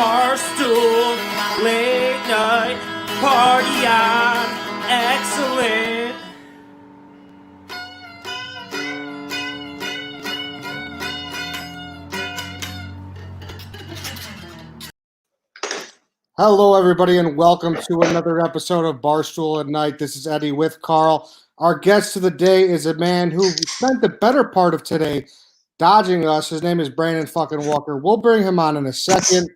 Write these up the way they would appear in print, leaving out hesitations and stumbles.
Barstool, late night, party on, excellent. Hello, everybody, and welcome to another episode of Barstool at Night. This is Eddie with Carl. Our guest of the day is a man who spent the better part of today dodging us. His name is Brandon fucking Walker. We'll bring him on in a second.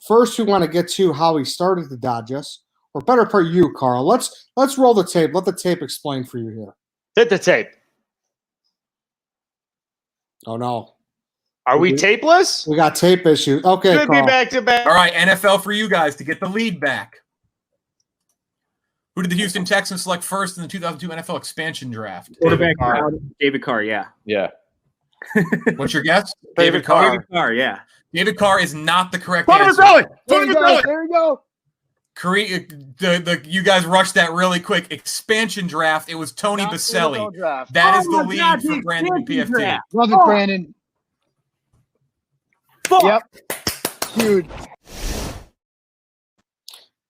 First, we want to get to how he started to dodge us, or better part you, Carl. Let's roll the tape. Let the tape explain for you here. Hit the tape. Oh, no. Are we tapeless? We got tape issues. Okay, Could Carl. be back to back. All right, NFL for you guys to get the lead back. Who did the Houston Texans select first in the 2002 NFL expansion draft? Quarterback David Carr, yeah. Yeah. What's your guess? David Carr. David Carr, yeah. David Carr is not the correct Tony answer. Baselli! Tony Baselli! There we go. You guys rushed that really quick. Expansion draft. It was Tony Baselli. That is the lead for Brandon and PFT. Love it, Brandon. Fuck. Yep. Dude.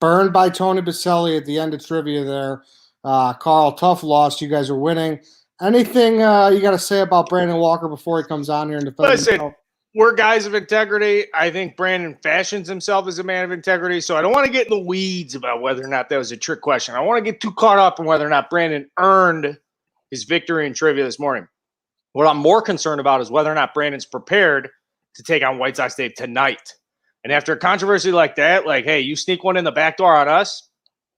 Burned by Tony Baselli at the end of trivia there. Carl, tough loss. You guys are winning. Anything you got to say about Brandon Walker before he comes on here and defends himself? Listen, we're guys of integrity. I think Brandon fashions himself as a man of integrity, so I don't want to get in the weeds about whether or not that was a trick question. I want to get too caught up in whether or not Brandon earned his victory in trivia this morning. What I'm more concerned about is whether or not Brandon's prepared to take on White Sox Dave tonight. And after a controversy like that, like, hey, you sneak one in the back door on us,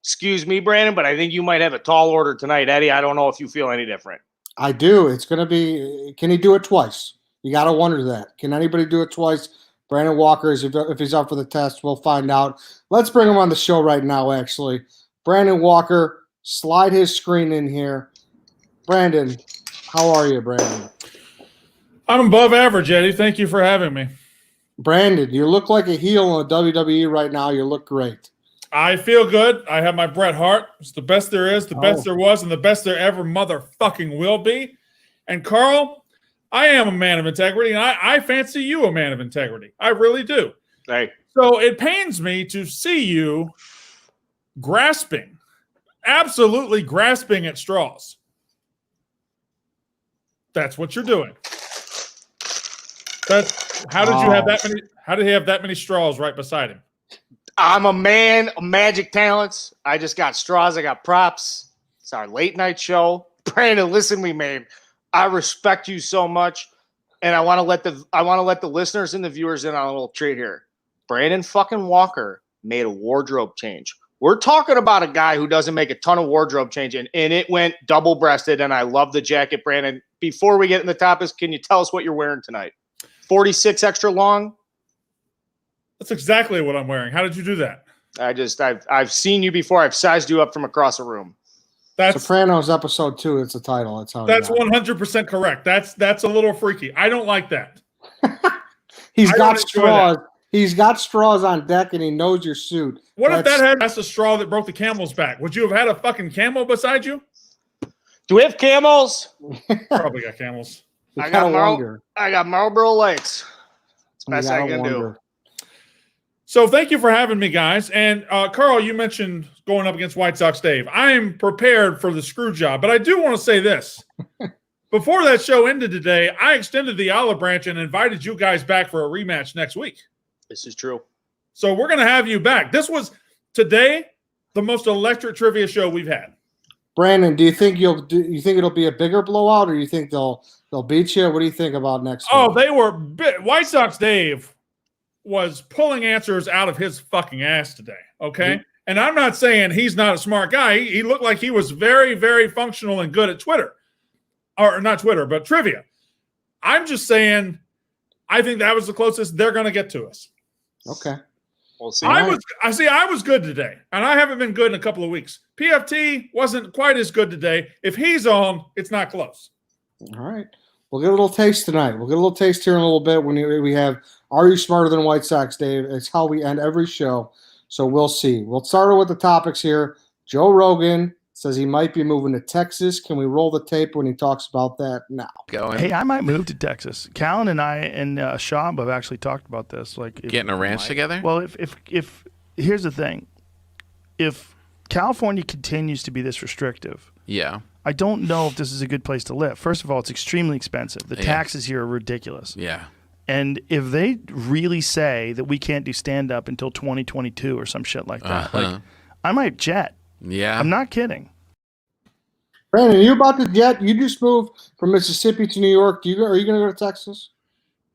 excuse me, Brandon, but I think you might have a tall order tonight. Eddie, I don't know if you feel any different. I do. It's going to be – can he do it twice? You got to wonder that. Can anybody do it twice? Brandon Walker, if he's up for the test, we'll find out. Let's bring him on the show right now, actually. Brandon Walker, slide his screen in here. Brandon, how are you, Brandon? I'm above average, Eddie. Thank you for having me. Brandon, you look like a heel in the WWE right now. You look great. I feel good. I have my Bret Hart. It's the best there is, the best there was, and the best there ever motherfucking will be. And Carl, I am a man of integrity, and I fancy you a man of integrity. I really do. Hey. So it pains me to see you grasping, absolutely grasping at straws. That's what you're doing. How did you have that many? How did he have that many straws right beside him? I'm a man of magic talents. I just got straws. I got props. It's our late night show. Brandon, listen to me, man. I respect you so much, and I want to let the listeners and the viewers in on a little treat here. Brandon fucking Walker made a wardrobe change. We're talking about a guy who doesn't make a ton of wardrobe change, and it went double-breasted, and I love the jacket, Brandon. Before we get in the topics, can you tell us what you're wearing tonight? 46 extra long? That's exactly what I'm wearing. How did you do that? I've seen you before. I've sized you up from across the room. That's Sopranos episode 2. It's the title. That's 100% correct. That's a little freaky. I don't like that. He's got straws. He's got straws on deck, and he knows your suit. What if that's the straw that broke the camel's back? Would you have had a fucking camel beside you? Do we have camels? Probably got camels. I got Marlboro Lights. That's the best I can do. So thank you for having me, guys. And Carl, you mentioned going up against White Sox Dave. I am prepared for the screw job, but I do want to say this. Before that show ended today, I extended the olive branch and invited you guys back for a rematch next week. This is true. So we're going to have you back. This was today the most electric trivia show we've had. Brandon, do you think it'll be a bigger blowout, or do you think they'll beat you? What do you think about next week? Oh, they were White Sox Dave was pulling answers out of his fucking ass today, okay? Mm-hmm. And I'm not saying he's not a smart guy. He looked like he was very, very functional and good at Twitter. Or not Twitter, but trivia. I'm just saying I think that was the closest they're going to get to us. Okay. We'll see. I was good today, and I haven't been good in a couple of weeks. PFT wasn't quite as good today. If he's on, it's not close. All right. We'll get a little taste tonight. We'll get a little taste here in a little bit when we have Are You Smarter Than White Sox, Dave? It's how we end every show. So we'll see. We'll start with the topics here. Joe Rogan Says he might be moving to Texas. Can we roll the tape when he talks about that now? Going. Hey, I might move to Texas. Callan and I and Shab have actually talked about this. Like Getting a ranch together? Well, if here's the thing. If California continues to be this restrictive, Yeah. I don't know if this is a good place to live. First of all, it's extremely expensive. The taxes here are ridiculous. Yeah. And if they really say that we can't do stand-up until 2022 or some shit like that, like I might jet. Yeah. I'm not kidding. Brandon, are you about to jet? You just moved from Mississippi to New York. Are you going to go to Texas?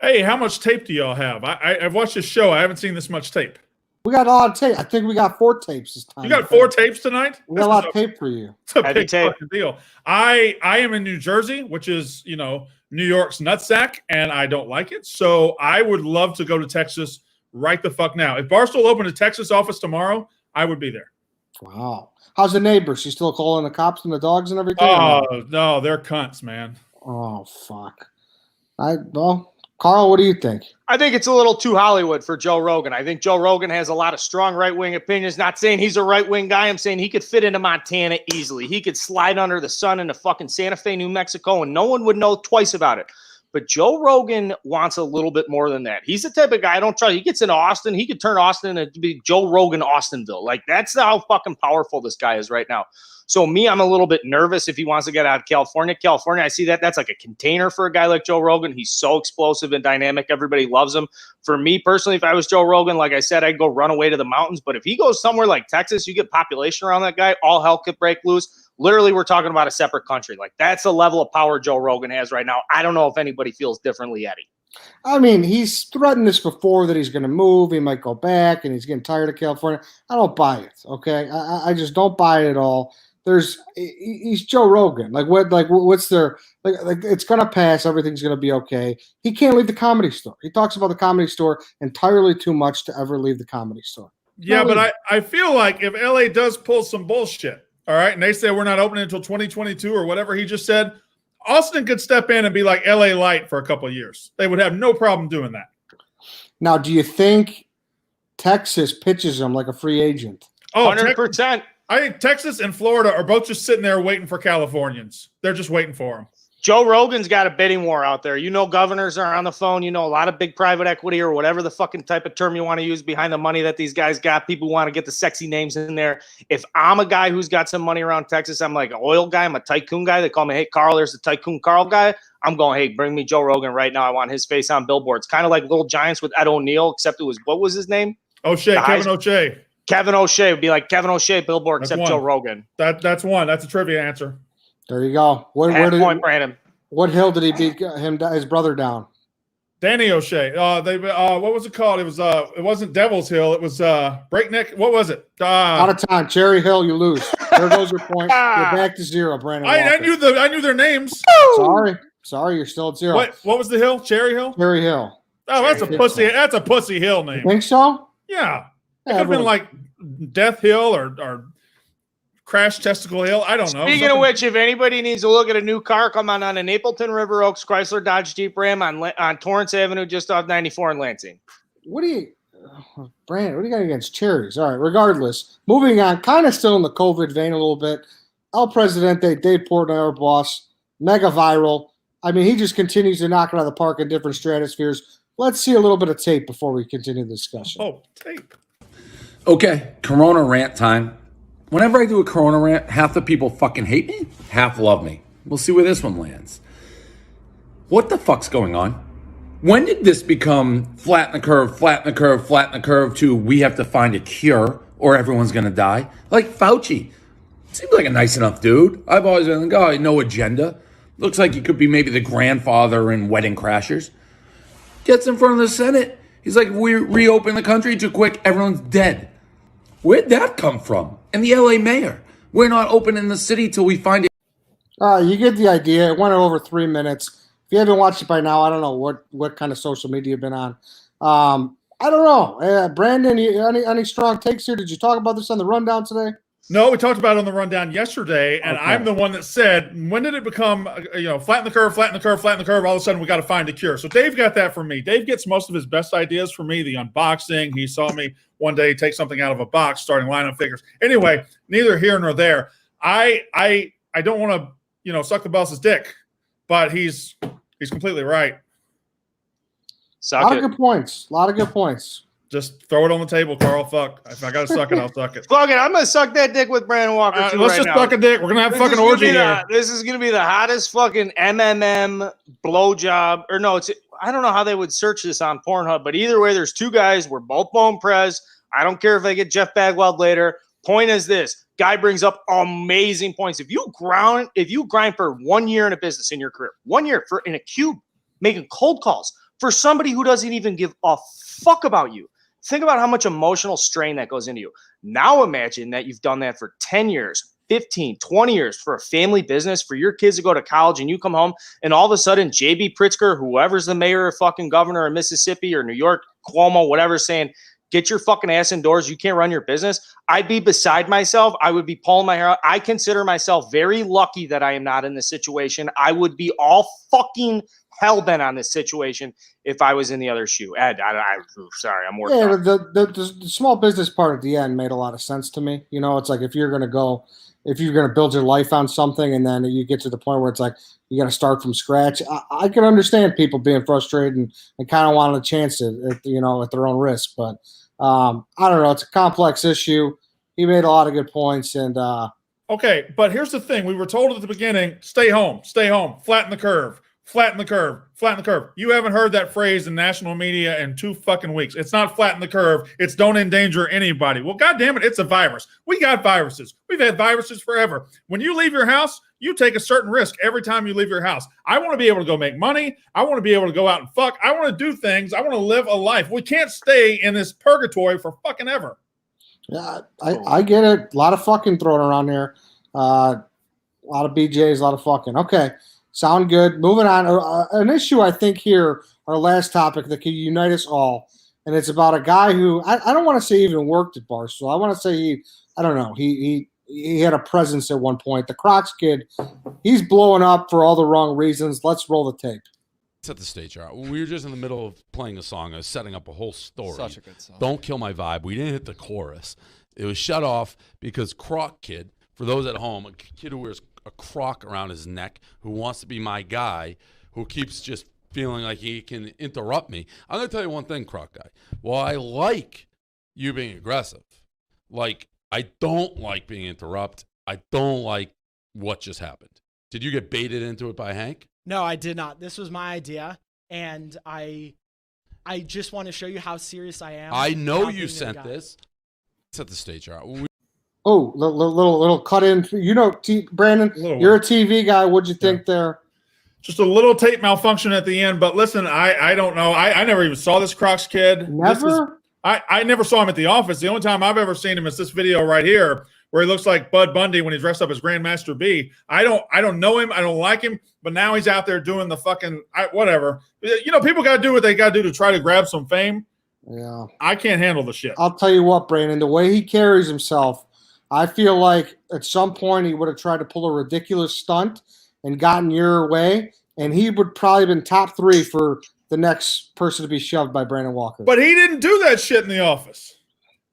Hey, how much tape do y'all have? I've watched this show. I haven't seen this much tape. We got a lot of tape. I think we got 4 tapes this time. You got 4 tapes tonight? We got a lot of tape for you. It's a Heavy big tape. fucking deal. I am in New Jersey, which is, New York's nutsack, and I don't like it. So I would love to go to Texas right the fuck now. If Barstool opened a Texas office tomorrow, I would be there. Wow. How's the neighbors? She still calling the cops and the dogs and everything? Oh, no, they're cunts, man. Oh, fuck. Well, Carl, what do you think? I think it's a little too Hollywood for Joe Rogan. I think Joe Rogan has a lot of strong right-wing opinions. Not saying he's a right-wing guy. I'm saying he could fit into Montana easily. He could slide under the sun into fucking Santa Fe, New Mexico, and no one would know twice about it. But Joe Rogan wants a little bit more than that. He's the type of guy I don't trust. He gets into Austin. He could turn Austin into be Joe Rogan Austinville. Like, that's how fucking powerful this guy is right now. So me, I'm a little bit nervous if he wants to get out of California. I see that's like a container for a guy like Joe Rogan. He's so explosive and dynamic. Everybody loves him. For me personally, if I was Joe Rogan, like I said, I'd go run away to the mountains. But if he goes somewhere like Texas, you get population around that guy, all hell could break loose. Literally, we're talking about a separate country. Like, that's the level of power Joe Rogan has right now. I don't know if anybody feels differently, Eddie. I mean, he's threatened this before that he's going to move. He might go back, and he's getting tired of California. I don't buy it, okay? I just don't buy it at all. He's Joe Rogan. What's their like? It's gonna pass. Everything's gonna be okay. He can't leave the Comedy Store. He talks about the Comedy Store entirely too much to ever leave the Comedy Store. Yeah, but I feel like if LA does pull some bullshit, all right, and they say we're not opening until 2022 or whatever he just said, Austin could step in and be like LA Light for a couple of years. They would have no problem doing that. Now, do you think Texas pitches him like a free agent? Oh, 100%. I think Texas and Florida are both just sitting there waiting for Californians. They're just waiting for them. Joe Rogan's got a bidding war out there. Governors are on the phone. A lot of big private equity or whatever the fucking type of term you want to use behind the money that these guys got. People want to get the sexy names in there. If I'm a guy who's got some money around Texas, I'm like an oil guy. I'm a tycoon guy. They call me, hey, Carl, there's the tycoon Carl guy. I'm going, hey, bring me Joe Rogan right now. I want his face on billboards. Kind of like Little Giants with Ed O'Neill, except it was, what was his name? Kevin O'Shea. Kevin O'Shea would be like Kevin O'Shea billboard, except Joe Rogan. That's one. That's a trivia answer. There you go. Brandon. What hill did he beat his brother down? Danny O'Shea. What was it called? It wasn't Devil's Hill. It was Breakneck. What was it? Out of time. Cherry Hill, you lose. There goes your point. You're back to 0, Brandon. I knew their names. Sorry, you're still at 0. What was the hill? Cherry Hill? Cherry Hill. Oh, that's a pussy. That's a pussy hill name. You think so? Yeah. It could have been like Death Hill or Crash Testicle Hill. I don't know. Speaking of which, if anybody needs to look at a new car, come on the Napleton River Oaks Chrysler Dodge Jeep Ram on Torrance Avenue, just off 94 in Lansing. Brandon, what do you got against cherries? All right, regardless, moving on, kind of still in the COVID vein a little bit. El Presidente, Dave Portnoy, our boss, mega viral. I mean, he just continues to knock it out of the park in different stratospheres. Let's see a little bit of tape before we continue the discussion. Oh, tape. Okay, Corona rant time. Whenever I do a Corona rant, half the people fucking hate me, half love me. We'll see where this one lands. What the fuck's going on? When did this become flatten the curve, flatten the curve, flatten the curve to we have to find a cure or everyone's gonna die? Like Fauci. Seems like a nice enough dude. I've always been like, oh, no agenda. Looks like he could be maybe the grandfather in Wedding Crashers. Gets in front of the Senate. He's like, we reopen the country too quick, everyone's dead. Where'd that come from? And the LA mayor. We're not opening the city till we find it. You get the idea. It went over 3 minutes. If you haven't watched it by now, I don't know what kind of social media you've been on. I don't know. Brandon, any strong takes here? Did you talk about this on the rundown today? No, we talked about it on the rundown yesterday, and Okay. I'm the one that said, when did it become, flatten the curve, flatten the curve, flatten the curve, all of a sudden we got to find a cure. So Dave got that from me. Dave gets most of his best ideas from me, the unboxing. He saw me one day take something out of a box, starting lineup figures. Anyway, neither here nor there. I don't want to, suck the boss's dick, but he's completely right. A lot of good points. A lot of good points. Just throw it on the table, Carl. Fuck. If I gotta suck it, I'll suck it. Fuck it. I'm gonna suck that dick with Brandon Walker. Let's just suck a dick. We're gonna have fucking orgy here. This is gonna be the hottest fucking MMM blowjob. Or no, I don't know how they would search this on Pornhub, but either way, there's two guys. We're both bone prez. I don't care if I get Jeff Bagwell later. Point is this: guy brings up amazing points. If you grind for 1 year in a business in your career, 1 year in a cube, making cold calls for somebody who doesn't even give a fuck about you. Think about how much emotional strain that goes into you. Now imagine that you've done that for 10 years, 15, 20 years for a family business, for your kids to go to college, and you come home and all of a sudden J.B. Pritzker, whoever's the mayor or fucking governor of Mississippi or New York, Cuomo, whatever, saying, get your fucking ass indoors. You can't run your business. I'd be beside myself. I would be pulling my hair out. I consider myself very lucky that I am not in this situation. I would be all fucking hell-bent on this situation if I was in the other shoe. Ed, sorry, I'm working. Yeah, the small business part at the end made a lot of sense to me. It's like if you're going to build your life on something and then you get to the point where it's like you got to start from scratch. I can understand people being frustrated and kind of wanting a chance at their own risk. But I don't know. It's a complex issue. He made a lot of good points. And okay, but here's the thing. We were told at the beginning, stay home, flatten the curve. Flatten the curve, flatten the curve. You haven't heard that phrase in national media in 2 fucking weeks. It's not flatten the curve. It's don't endanger anybody. Well, goddamn it, it's a virus. We got viruses. We've had viruses forever. When you leave your house, you take a certain risk every time you leave your house. I want to be able to go make money. I want to be able to go out and fuck. I want to do things. I want to live a life. We can't stay in this purgatory for fucking ever. Yeah, I get it. A lot of fucking thrown around here. A lot of BJs, a lot of fucking. Okay. Sound good. Moving on. An issue I think here, our last topic that could unite us all, and it's about a guy who I don't want to say even worked at Barstool. I want to say he had a presence at one point. The Crotch kid, he's blowing up for all the wrong reasons. Let's roll the tape. Set the stage out. We were just in the middle of playing a song. I was setting up a whole story. Such a good song. Don't kill my vibe. We didn't hit the chorus. It was shut off because Croc kid, for those at home, a kid who wears a croc around his neck, who wants to be my guy, who keeps just feeling like he can interrupt me. I'm going to tell you one thing, Croc guy. Well, I like you being aggressive. Like, I don't like being interrupted. I don't like what just happened. Did you get baited into it by Hank? No, I did not. This was my idea, and I just want to show you how serious I am. I know you sent this. Set the stage out. Oh, little cut in. Brandon, you're a TV guy. What'd you think there? Just a little tape malfunction at the end. But listen, I don't know. I never even saw this Crocs kid. Never? I never saw him at the office. The only time I've ever seen him is this video right here, where he looks like Bud Bundy when he's dressed up as Grandmaster B. I don't know him. I don't like him. But now he's out there doing the fucking whatever. People got to do what they got to do to try to grab some fame. Yeah. I can't handle the shit. I'll tell you what, Brandon, the way he carries himself, I feel like at some point he would have tried to pull a ridiculous stunt and gotten your way, and he would probably have been top 3 for the next person to be shoved by Brandon Walker. But he didn't do that shit in the office.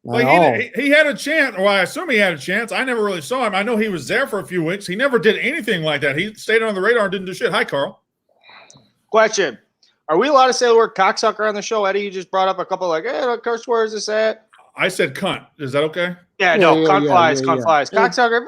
Like he had a chance. Well, I assume he had a chance. I never really saw him. I know he was there for a few weeks. He never did anything like that. He stayed on the radar and didn't do shit. Hi, Carl. Question. Are we allowed to say the word cocksucker on the show? Eddie, you just brought up a couple curse words. Is that? I said cunt. Is that okay? Yeah, cunt flies. Cocksucker.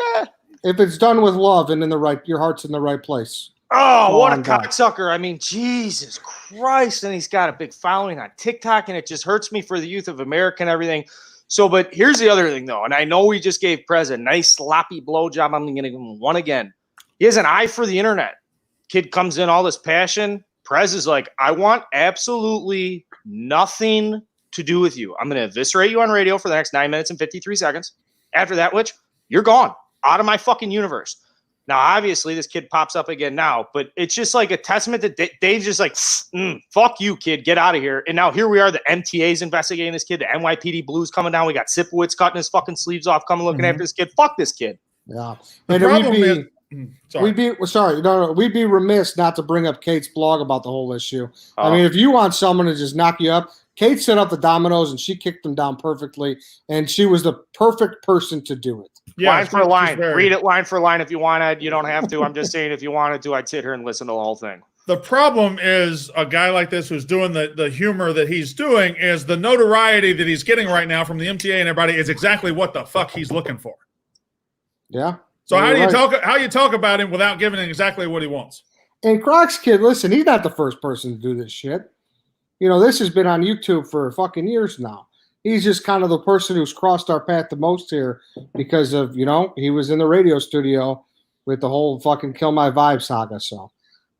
If it's done with love and your heart's in the right place. Oh, what a cocksucker. I mean, Jesus Christ. And he's got a big following on TikTok, and it just hurts me for the youth of America and everything. So, but here's the other thing, though. And I know we just gave Prez a nice sloppy blowjob. I'm going to give him one again. He has an eye for the internet. Kid comes in, all this passion. Prez is like, I want absolutely nothing to do with you. I'm going to eviscerate you on radio for the next 9 minutes and 53 seconds. After that, which you're gone out of my fucking universe. Now, obviously, this kid pops up again now, but it's just like a testament that Dave's just like, fuck you, kid, get out of here. And now here we are, the MTA's investigating this kid, the NYPD Blues coming down. We got Sipowicz cutting his fucking sleeves off, coming looking after this kid. Fuck this kid. Yeah. The problem is, we'd be remiss not to bring up Kate's blog about the whole issue. Oh. I mean, if you want someone to just knock you up, Kate set up the dominoes and she kicked them down perfectly, and she was the perfect person to do it. Yeah, line for she's line. very- Read it line for line if you want. You don't have to. I'm just saying if you wanted to, I'd sit here and listen to the whole thing. The problem is a guy like this who's doing the humor that he's doing is the notoriety that he's getting right now from the MTA and everybody is exactly what the fuck he's looking for. Yeah. So You're how do you right. how you talk about him without giving him exactly what he wants? And Croc's kid, listen, he's not the first person to do this shit. You know, this has been on YouTube for fucking years now. He's just kind of the person who's crossed our path the most here because of, you know, he was in the radio studio with the whole fucking Kill My Vibe saga. So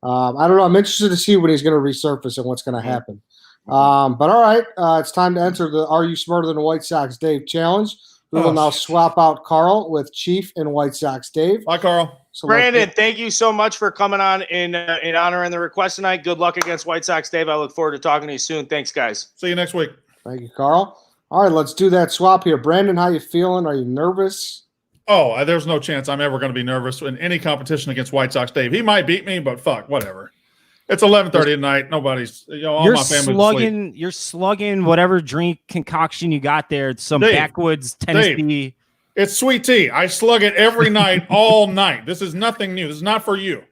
I don't know. I'm interested to see when he's going to resurface and what's going to happen. But all right, it's time to enter the Are You Smarter Than the White Sox Dave challenge. We will now swap out Carl with Chief and White Sox Dave. Hi, Carl. So Brandon, thank you so much for coming on in honor and the request tonight. Good luck against White Sox, Dave. I look forward to talking to you soon. Thanks, guys. See you next week. Thank you, Carl. All right, let's do that swap here. Brandon, how you feeling? Are you nervous? Oh, there's no chance I'm ever going to be nervous in any competition against White Sox Dave. He might beat me, but fuck, whatever. It's 11:30 at night. Nobody's, all my family's asleep. You're slugging whatever drink concoction you got there. It's some backwoods Tennessee. It's sweet tea. I slug it every night, all night. This is nothing new. This is not for you.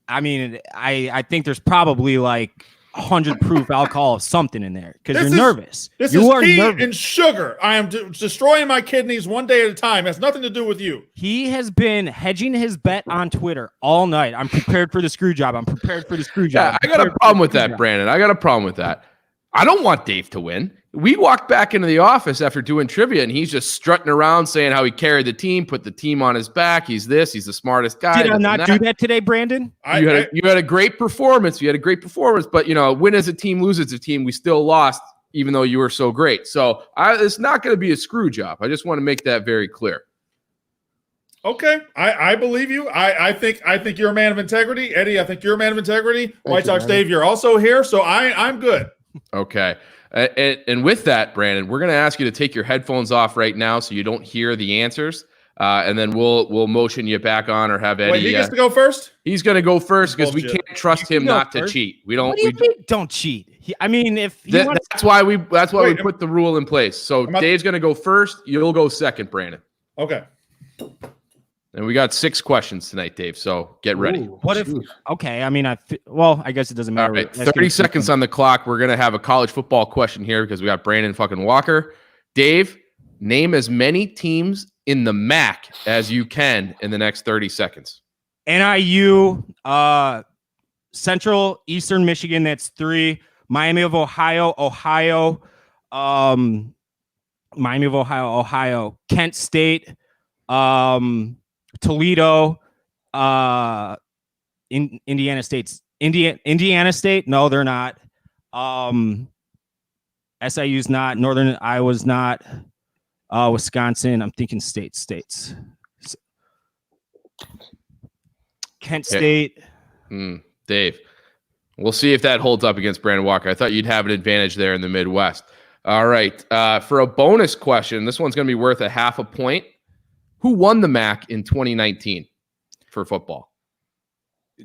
I mean, I think there's probably like 100 proof alcohol of something in there because you're nervous. This you is are tea nervous. and sugar. I am destroying my kidneys one day at a time. It has nothing to do with you. He has been hedging his bet on Twitter all night. I'm prepared for the screw job. I'm prepared for the screw job. Yeah, I got a problem with that, Brandon. I got a problem with that. I don't want Dave to win. We walked back into the office after doing trivia, and he's just strutting around saying how he carried the team, put the team on his back. He's this. He's the smartest guy. Did I not do that today, Brandon? You had a great performance. You had a great performance, but, you know, win as a team, lose as a team. We still lost, even though you were so great. So it's not going to be a screw job. I just want to make that very clear. Okay, I believe you. I think you're a man of integrity, Eddie. I think you're a man of integrity. White Sox Dave, you're also here, so I'm good. Okay. And with that, Brandon, we're going to ask you to take your headphones off right now so you don't hear the answers. And then we'll motion you back on or have Eddie. Wait, he gets to go first? He's going to go first because we can't trust him not to cheat. We don't. What do you mean don't cheat? That's why we put the rule in place. So Dave's going to go first. You'll go second, Brandon. Okay. And we got 6 questions tonight, Dave. So get ready. What if? Okay, I mean, I guess it doesn't matter. All right, 30 seconds on the clock. We're gonna have a college football question here because we got Brandon fucking Walker. Dave, name as many teams in the MAC as you can in the next 30 seconds. NIU, Central Eastern Michigan. That's 3. Miami of Ohio, Miami of Ohio, Kent State, Toledo, Indiana State. Indiana State? No, they're not. SIU's not. Northern Iowa's not. Wisconsin. I'm thinking states. Kent State. Dave, we'll see if that holds up against Brandon Walker. I thought you'd have an advantage there in the Midwest. All right. For a bonus question, this one's going to be worth a half a point. Who won the MAC in 2019 for football?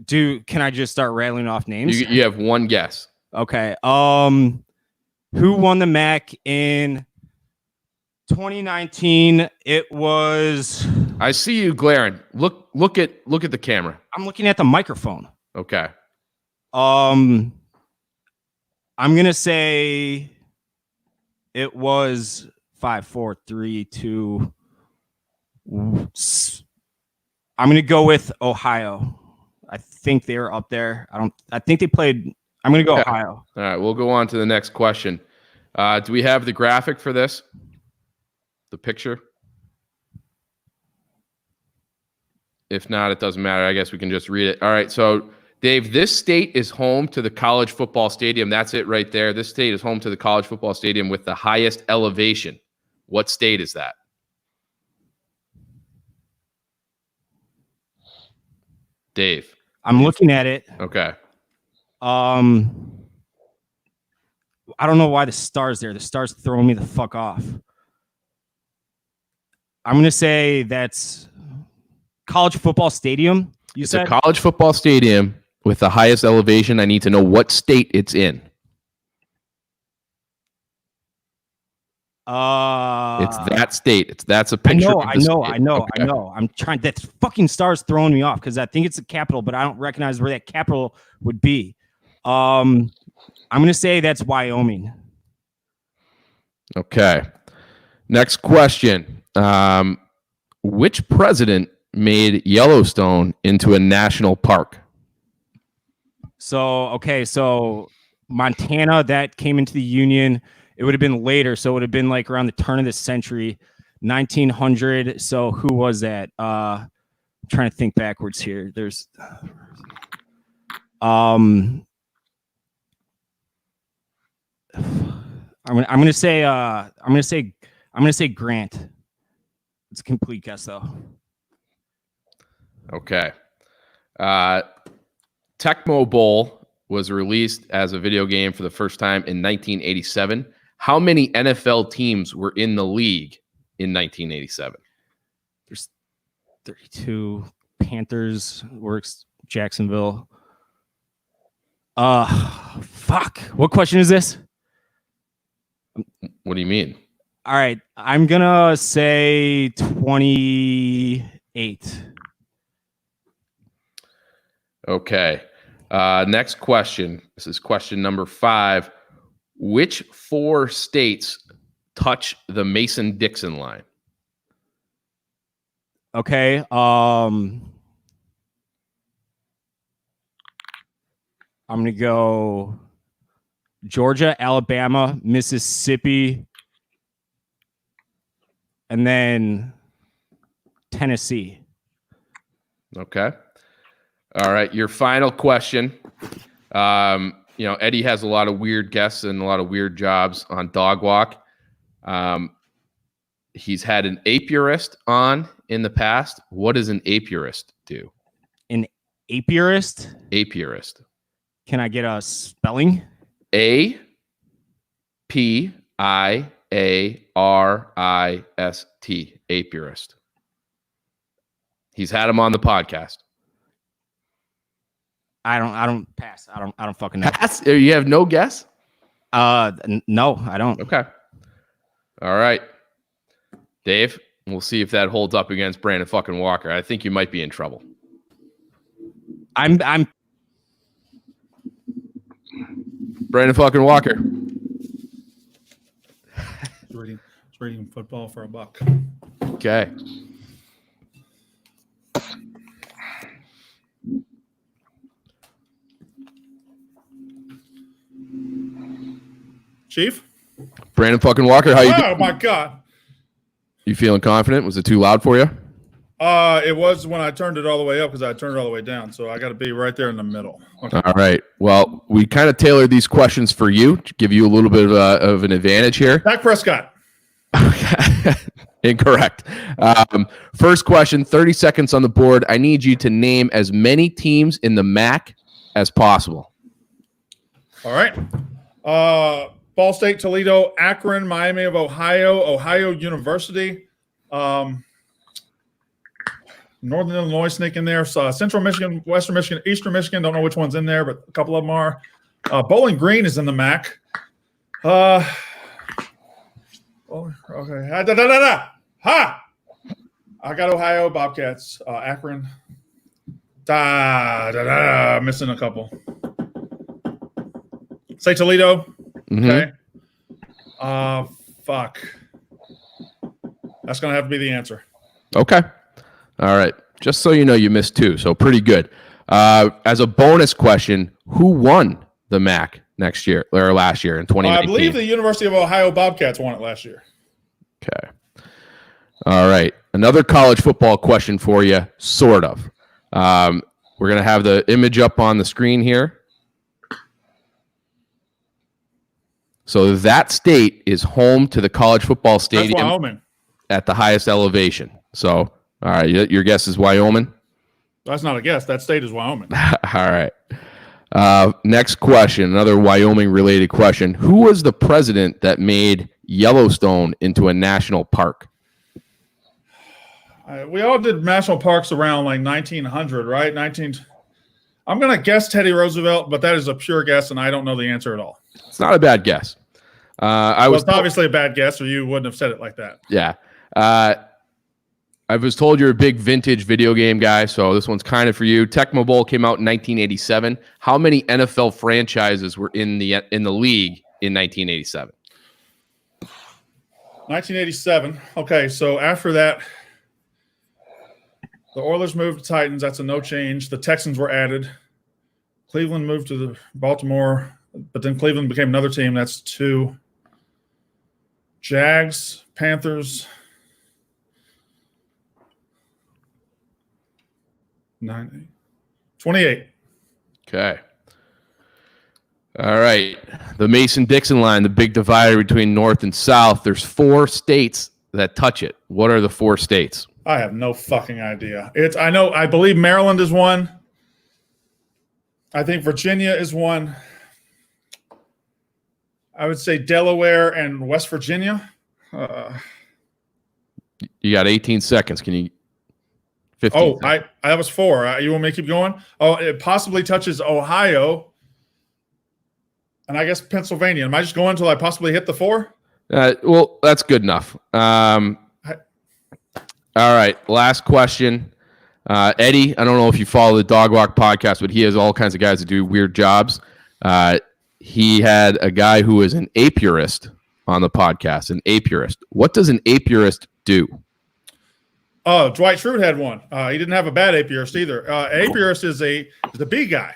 Can I just start rattling off names? You have one guess. Okay. Who won the MAC in 2019? It was. I see you glaring. Look at the camera. I'm looking at the microphone. Okay. I'm gonna say it was 5, 4, 3, 2. I'm going to go with Ohio. I think they're up there. I think they played. I'm going to go Ohio. All right. We'll go on to the next question. Do we have the graphic for this? The picture? If not, it doesn't matter. I guess we can just read it. All right. So, Dave, this state is home to the college football stadium. That's it right there. This state is home to the college football stadium with the highest elevation. What state is that? Dave. I'm looking at it. Okay. I don't know why the star's there. The star's throwing me the fuck off. I'm going to say that's college football stadium. It's a college football stadium with the highest elevation. I need to know what state it's in. It's that state. That's a picture. I know. I'm trying. That fucking star's throwing me off because I think it's the capital, but I don't recognize where that capital would be. I'm gonna say that's Wyoming. Okay. Next question. Which president made Yellowstone into a national park? So Montana, that came into the Union. It would have been later, so it would have been like around the turn of the century, 1900. So who was that? I'm trying to think backwards here. There's I'm gonna say Grant. It's a complete guess though. Okay. Tecmo Bowl was released as a video game for the first time in 1987. How many NFL teams were in the league in 1987? There's 32. Panthers works. Jacksonville. Fuck. What question is this? What do you mean? All right. I'm gonna say 28. Okay. Next question. This is question number 5. Which 4 states touch the Mason-Dixon line? Okay. I'm gonna go Georgia, Alabama, Mississippi, and then Tennessee. Okay. All right. Your final question. Eddie has a lot of weird guests and a lot of weird jobs on Dog Walk. He's had an apiarist on in the past. What does an apiarist do? An apiarist? Apiarist. Can I get a spelling? APIARIST. Apiarist. He's had him on the podcast. I don't pass. I don't fucking know. Pass? You have no guess? No, I don't. Okay. All right. Dave, we'll see if that holds up against Brandon fucking Walker. I think you might be in trouble. I'm Brandon fucking Walker. Reading football for $1. Okay. Chief? Brandon fucking Walker, how you doing? Oh my God. You feeling confident? Was it too loud for you? It was when I turned it all the way up because I turned it all the way down. So I got to be right there in the middle. Okay. All right. Well, we kind of tailored these questions for you to give you a little bit of an advantage here. Dak Prescott. Incorrect. First question, 30 seconds on the board. I need you to name as many teams in the MAC as possible. All right. Ball State, Toledo, Akron, Miami of Ohio, Ohio University, Northern Illinois sneak in there. Central Michigan, Western Michigan, Eastern Michigan. Don't know which one's in there, but a couple of them are. Bowling Green is in the MAC. Okay. I got Ohio Bobcats, Akron. Missing a couple. Say Toledo. Mm-hmm. Okay. Fuck. That's gonna have to be the answer. Okay. All right. Just so you know, you missed 2, so pretty good. As a bonus question, who won the MAC last year in 2019? I believe the University of Ohio Bobcats won it last year. Okay. All right. Another college football question for you, sort of. We're going to have the image up on the screen here. So that state is home to the college football stadium. That's Wyoming. At the highest elevation. So, all right, your guess is Wyoming? That's not a guess. That state is Wyoming. All right. Next question, another Wyoming-related question. Who was the president that made Yellowstone into a national park? We all did national parks around like 1900, right? I'm going to guess Teddy Roosevelt, but that is a pure guess, and I don't know the answer at all. It's not a bad guess. It's obviously a bad guess, or you wouldn't have said it like that. Yeah. I was told you're a big vintage video game guy, so this one's kind of for you. Tecmo Bowl came out in 1987. How many NFL franchises were in the league in 1987? 1987. Okay, so after that, the Oilers moved to Titans. That's a no change. The Texans were added. Cleveland moved to the Baltimore, but then Cleveland became another team. That's 2. Jags, Panthers. 28. Okay. All right. The Mason-Dixon line, the big divider between North and South. There's 4 states that touch it. What are the 4 states? I have no fucking idea. I believe Maryland is one. I think Virginia is one. I would say Delaware and West Virginia. You got 18 seconds. Can you? 15 Oh, seconds. I was 4. You want me to keep going? Oh, it possibly touches Ohio, and I guess Pennsylvania. Am I just going until I possibly hit the 4? Well, that's good enough. All right. Last question. Eddie, I don't know if you follow the Dog Walk podcast, but he has all kinds of guys that do weird jobs. He had a guy who is an apiarist on the podcast, an apiarist. What does an apiarist do? Oh, Dwight Schrute had one. He didn't have a bad apiarist either. Apiarist is the bee guy.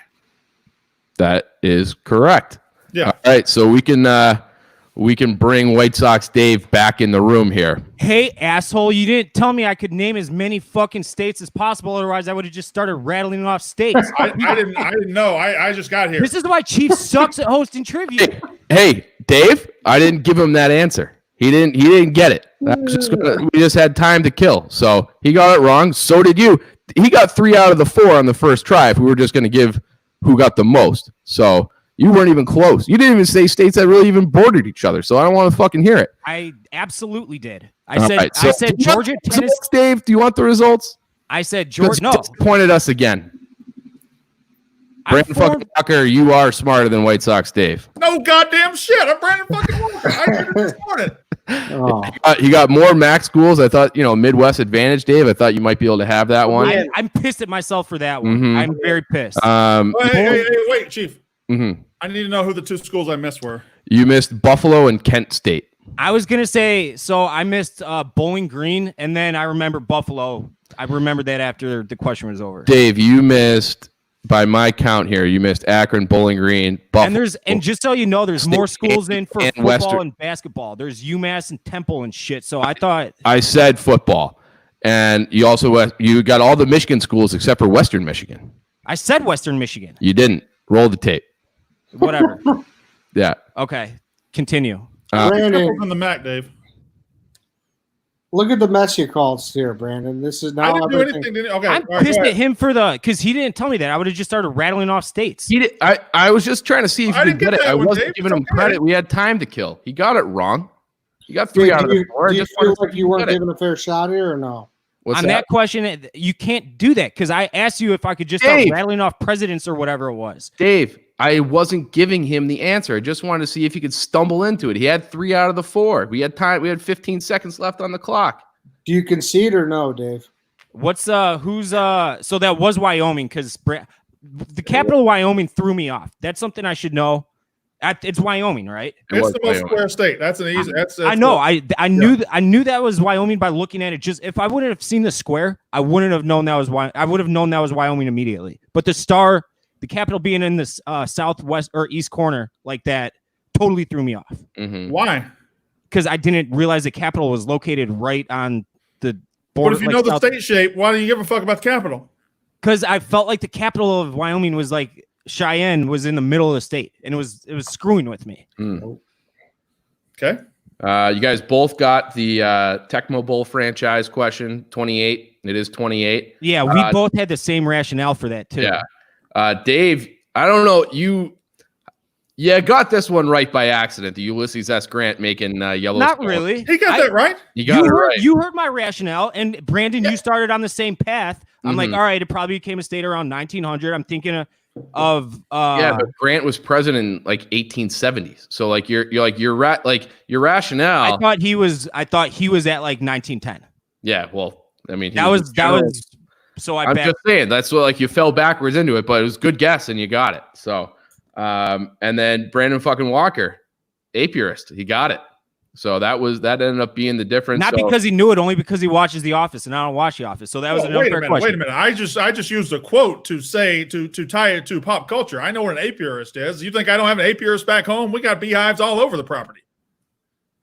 That is correct. Yeah. All right. So we can bring White Sox Dave back in the room here. Hey, asshole, you didn't tell me I could name as many fucking states as possible. Otherwise, I would have just started rattling off states. I didn't know. I just got here. This is why Chief sucks at hosting trivia. Hey, Dave, I didn't give him that answer. He didn't get it. We just had time to kill. So he got it wrong. So did you. He got 3 out of the 4 on the first try if we were just going to give who got the most. So you weren't even close. You didn't even say states that really even bordered each other. So I don't want to fucking hear it. I absolutely did. All right, so I said Georgia, Tennessee. Dave, do you want the results? I said Georgia. No. Disappointed us again. Brandon fucking Walker, you are smarter than White Sox Dave. No goddamn shit. I'm Brandon fucking Walker. I did it this morning. Oh. He got more MAC schools. I thought, Midwest advantage, Dave. I thought you might be able to have that one. I'm pissed at myself for that one. Mhm. I'm very pissed. Hey, wait, Chief. Mm-hmm. I need to know who the 2 schools I missed were. You missed Buffalo and Kent State. I was going to say, so I missed Bowling Green, and then I remember Buffalo. I remembered that after the question was over. Dave, you missed, by my count here, you missed Akron, Bowling Green, Buffalo. And just so you know, there's more schools in for football Western. and basketball. There's UMass and Temple and shit. So I thought I said football. And you got all the Michigan schools except for Western Michigan. I said Western Michigan. You didn't. Roll the tape. Whatever. Yeah. Okay. Continue. Brandon, On the Mac, Dave. look at the mess you called here, Brandon. This is now I didn't do everything. anything. Okay, I'm all right, pissed go at ahead. him because he didn't tell me that. I would have just started rattling off states. He did. I was just trying to see if I you could didn't get get it. that I one, wasn't Dave. giving It's him okay. credit. We had time to kill. He got it wrong. He got 3 Dave, out of the 4. Do I you just feel wanted to like see you if weren't get it. given a fair shot here or no? What's On that question, you can't do that because I asked you if I could just start Dave. rattling off presidents or whatever it was. Dave, I wasn't giving him the answer. I just wanted to see if he could stumble into it. He had 3 out of the 4. We had time. We had 15 seconds left on the clock. Do you concede or no, Dave? What's so that was Wyoming because the capital of Wyoming threw me off. That's something I should know. It's Wyoming, right? It's the most square state. That's an easy. That's I know. I knew that was Wyoming by looking at it. Just if I wouldn't have seen the square, I wouldn't have known that was I would have known that was Wyoming immediately. But the star, the capital being in this southwest or east corner like that, totally threw me off. Mm-hmm. Why? Because I didn't realize the capital was located right on the But border. if you know the state shape, why do you give a fuck about the capital? Because I felt like the capital of Wyoming was like Cheyenne was in the middle of the state, and it was screwing with me. Okay. You guys both got the Tecmo Bowl franchise question. 28. It is 28. Yeah, we both had the same rationale for that too. Yeah. Dave, I don't know. You got this one right by accident. The Ulysses S. Grant making Yellowstone. Not really. He got that right. You got it right. You heard my rationale, and Brandon, you started on the same path. I'm like, Mhm. all right, it probably became a state around 1900. I'm thinking of yeah, but Grant was president in like 1870s. So like your rationale. I thought he was at like 1910. Yeah, well, I mean, that was so I'm just saying that's what, like, you fell backwards into it, but it was a good guess and you got it. So and then Brandon fucking Walker, apiarist, he got it. So that ended up being the difference. Not because he knew it, only because he watches The Office, and I don't watch The Office. So that was an unfair question. Wait a minute. I just used a quote to say to tie it to pop culture. I know what an apiarist is. You think I don't have an apiarist back home? We got beehives all over the property.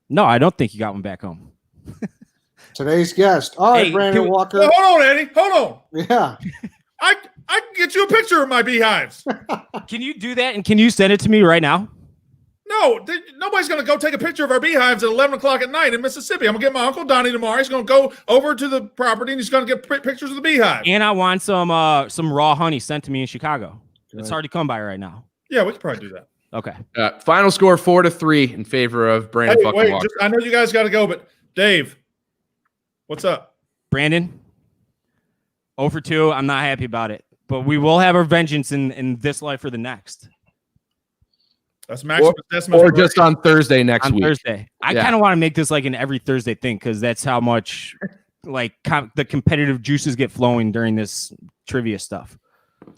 No, I don't think you got one back home. Today's guest. All right, Brandon Walker. Well, hold on, Eddie. Hold on. Yeah. I can get you a picture of my beehives. Can you do that? And can you send it to me right now? No, nobody's going to go take a picture of our beehives at 11 o'clock at night in Mississippi. I'm going to get my Uncle Donnie tomorrow. He's going to go over to the property and he's going to get pictures of the beehive. And I want some raw honey sent to me in Chicago. It's hard to come by right now. Yeah, we could probably do that. Okay. Final score 4-3 in favor of Brandon fucking Walker. I know you guys got to go, but Dave, what's up? Brandon, 0 for 2. I'm not happy about it, but we will have our vengeance in this life or the next. That's Maximus Decimus. Or just on Thursday next week. Thursday. I kind of want to make this like an every Thursday thing because that's how much like the competitive juices get flowing during this trivia stuff.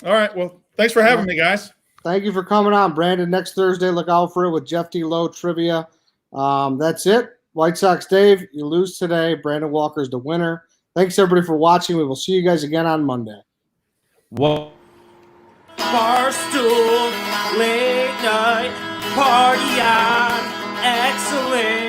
All right. Well, thanks for having me, guys. Thank you for coming on, Brandon. Next Thursday, look out for it with Jeff D. Lowe trivia. That's it. White Sox Dave, you lose today. Brandon Walker is the winner. Thanks, everybody, for watching. We will see you guys again on Monday. Whoa. Barstool, late night, party on, excellent.